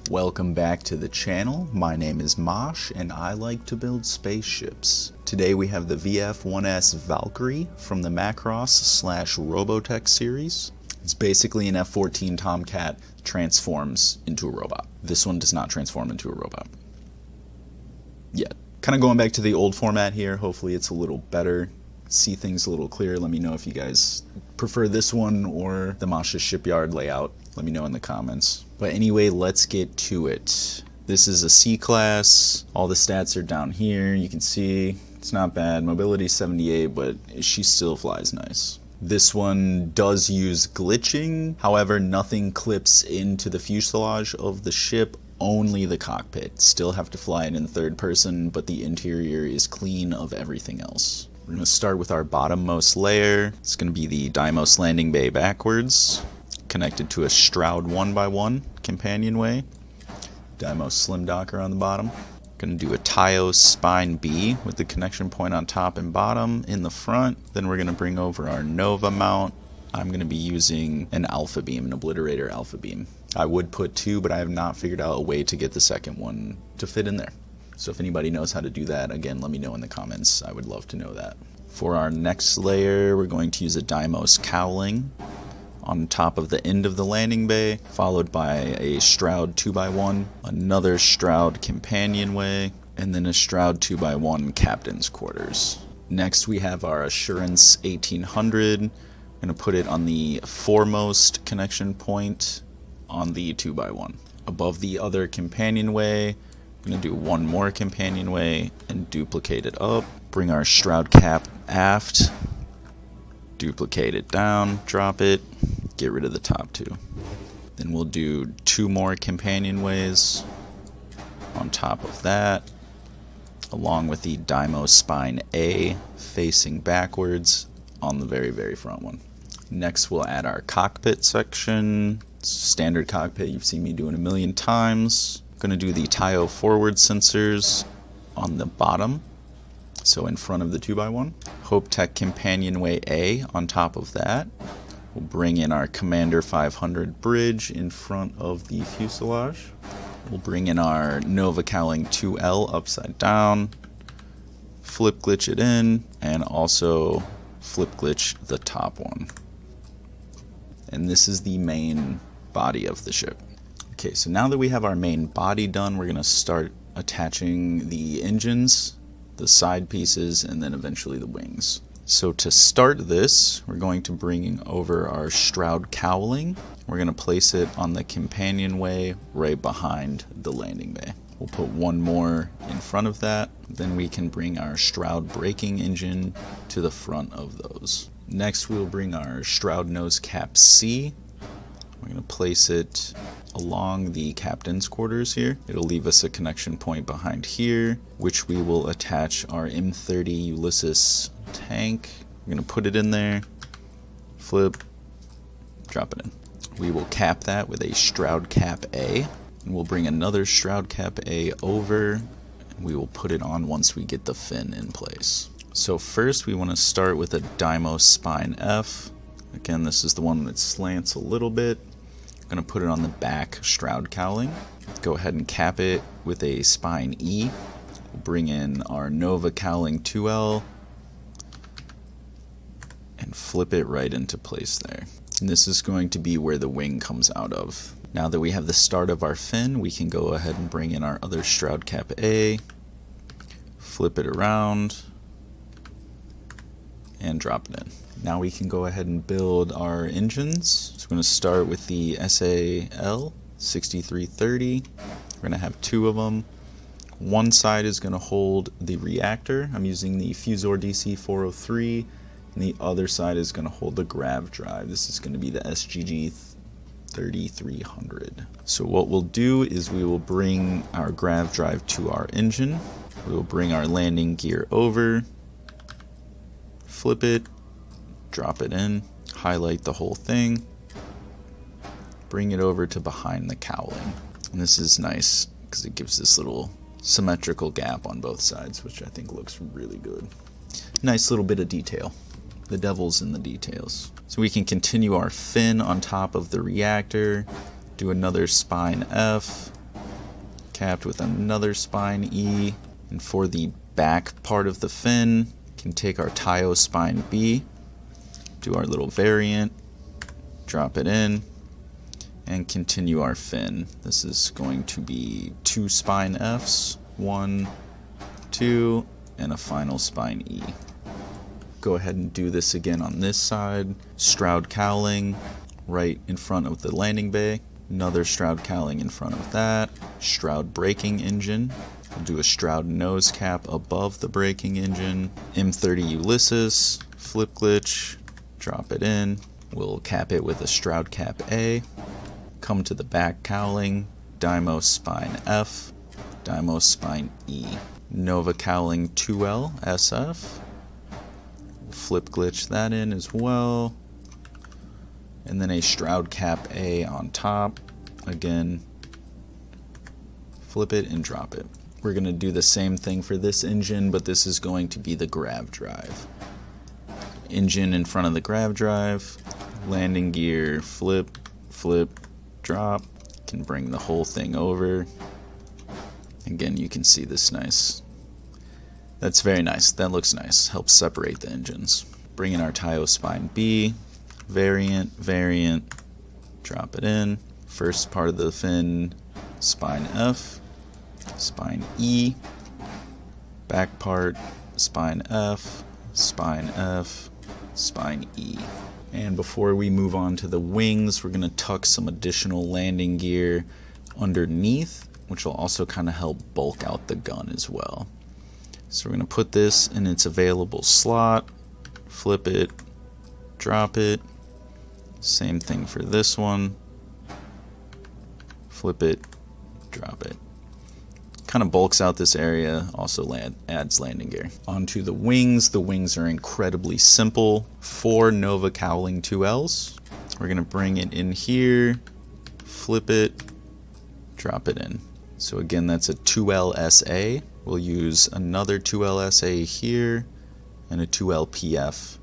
Welcome back to the channel. My name is Mosh and I like to build spaceships. Today we have the VF-1S Valkyrie from the Macross / Robotech series. It's basically an F-14 Tomcat transforms into a robot. This one does not transform into a robot yet. Kind of going back to the old format here. Hopefully it's a little better. See things a little clearer. Let me know if you guys prefer this one or the Mosh's shipyard layout. Let me know in the comments. But anyway, let's get to it. This is a C-class. All the stats are down here. You can see it's not bad. Mobility 78, but she still flies nice. This one does use glitching. However, nothing clips into the fuselage of the ship, only the cockpit. Still have to fly it in third person, but the interior is clean of everything else. We're going to start with our bottommost layer. It's going to be the Deimos landing bay backwards, connected to a Stroud 1x1 companionway. Deimos slim docker on the bottom. Going to do a Taio spine B with the connection point on top and bottom in the front. Then we're going to bring over our Nova mount. I'm going to be using an alpha beam, an obliterator alpha beam. I would put two, but I have not figured out a way to get the second one to fit in there. So if anybody knows how to do that, again, let me know in the comments. I would love to know that. For our next layer, we're going to use a Deimos cowling on top of the end of the landing bay, followed by a Stroud 2x1, another Stroud companionway, and then a Stroud 2x1 captain's quarters. Next, we have our Assurance 1800. I'm going to put it on the foremost connection point on the 2x1. Above the other companionway, I'm going to do one more companionway and duplicate it up. Bring our Stroud cap aft, duplicate it down, drop it, get rid of the top two. Then we'll do two more companionways on top of that, along with the Deimos spine A facing backwards on the very front one. Next we'll add our cockpit section. Standard cockpit you've seen me doing a million times. Going to do the Taio forward sensors on the bottom, so in front of the 2x1. Hopetech companionway A on top of that. We'll bring in our Commander 500 bridge in front of the fuselage. We'll bring in our Nova cowling 2L upside down, flip glitch it in, and also flip glitch the top one. And this is the main body of the ship. Okay, so now that we have our main body done, we're going to start attaching the engines, the side pieces, and then eventually the wings. So to start this, we're going to bring over our Stroud cowling. We're going to place it on the companionway right behind the landing bay. We'll put one more in front of that. Then we can bring our Stroud braking engine to the front of those. Next, we'll bring our Stroud nose cap C. We're going to place it along the captain's quarters here. It'll leave us a connection point behind here, which we will attach our M30 Ulysses tank. We're going to put it in there, flip, drop it in. We will cap that with a Stroud cap A, and we'll bring another Stroud cap A over, and we will put it on once we get the fin in place. So first we want to start with a Deimos spine F. Again, this is the one that slants a little bit. I'm going to put it on the back Stroud cowling. Go ahead and cap it with a spine E. We'll bring in our Nova cowling 2L and flip it right into place there. And this is going to be where the wing comes out of. Now that we have the start of our fin, we can go ahead and bring in our other Stroud cap A, flip it around, and drop it in. Now we can go ahead and build our engines. So we're going to start with the SAL 6330. We're going to have two of them. One side is going to hold the reactor. I'm using the Fusor DC 403, and the other side is going to hold the grav drive. This is going to be the SGG 3300. So what we'll do is we will bring our grav drive to our engine. We will bring our landing gear over, flip it, drop it in, highlight the whole thing, bring it over to behind the cowling. And this is nice because it gives this little symmetrical gap on both sides, which I think looks really good. Nice little bit of detail. The devil's in the details. So we can continue our fin on top of the reactor, do another spine F, capped with another spine E. And for the back part of the fin, can take our Taio spine B, do our little variant, drop it in, and continue our fin. This is going to be 2 spine Fs, 1, 2, and a final spine E. Go ahead and do this again on this side. Stroud cowling right in front of the landing bay. Another Stroud cowling in front of that. Stroud braking engine. We'll do a Stroud nose cap above the braking engine. M30 Ulysses, flip glitch, drop it in. We'll cap it with a Stroud cap A. Come to the back cowling, Dymo spine F, Dymo spine E. Nova cowling 2L SF. Flip glitch that in as well. And then a Stroud cap A on top. Again, flip it and drop it. We're going to do the same thing for this engine, but this is going to be the grav drive. Engine in front of the grav drive, landing gear, flip, flip, drop. Can bring the whole thing over. Again, you can see this nice. That's very nice. That looks nice. Helps separate the engines. Bring in our Taio spine B, variant, variant, drop it in. First part of the fin, spine F, spine E, back part, spine F, spine F, spine E. And before we move on to the wings, we're going to tuck some additional landing gear underneath, which will also kind of help bulk out the gun as well. So we're going to put this in its available slot, flip it, drop it. Same thing for this one. Flip it, drop it. Kind of bulks out this area, also adds landing gear. Onto the wings. The wings are incredibly simple. 4 Nova cowling 2Ls. We're going to bring it in here, flip it, drop it in. So again, that's a 2L SA. We'll use another 2L SA here and a 2L PF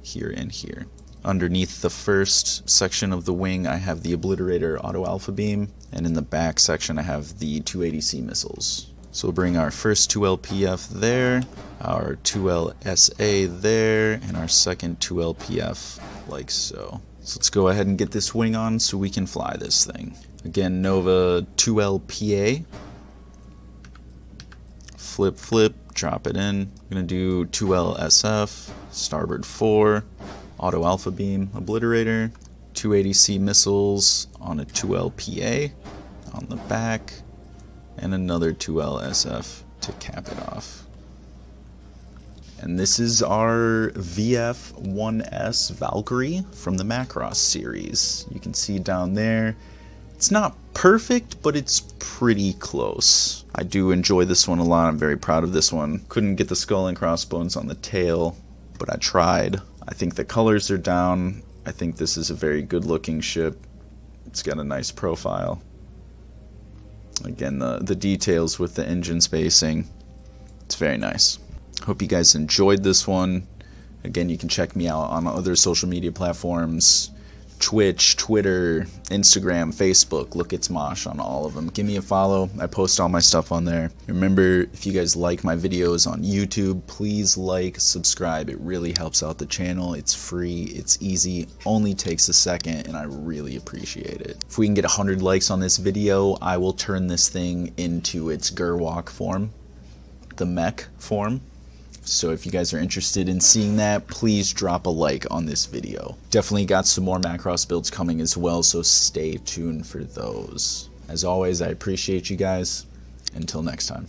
here and here. Underneath the first section of the wing, I have the Obliterator Auto Alpha Beam, and in the back section I have the 280C missiles. So we'll bring our first 2LPF there, our 2LSA there, and our second 2LPF like so. So let's go ahead and get this wing on so we can fly this thing. Again, Nova 2LPA. Flip, flip, drop it in. I'm going to do 2LSF, starboard 4, Auto Alpha Beam, Obliterator, 280C missiles on a 2LPA on the back, and another 2LSF to cap it off. And this is our VF-1S Valkyrie from the Macross series. You can see down there, it's not perfect, but it's pretty close. I do enjoy this one a lot. I'm very proud of this one. Couldn't get the skull and crossbones on the tail, but I tried. I think the colors are down. I think this is a very good looking ship. It's got a nice profile. Again, the details with the engine spacing, it's very nice. Hope you guys enjoyed this one. Again, you can check me out on other social media platforms. Twitch, Twitter, Instagram, Facebook. Look, it's Mosh on all of them. Give me a follow. I post all my stuff on there. Remember, if you guys like my videos on YouTube, please like, subscribe. It really helps out the channel. It's free. It's easy. Only takes a second, and I really appreciate it. If we can get 100 likes on this video, I will turn this thing into its Gerwalk form, the mech form. So if you guys are interested in seeing that, please drop a like on this video. Definitely got some more Macross builds coming as well, so stay tuned for those. As always, I appreciate you guys. Until next time.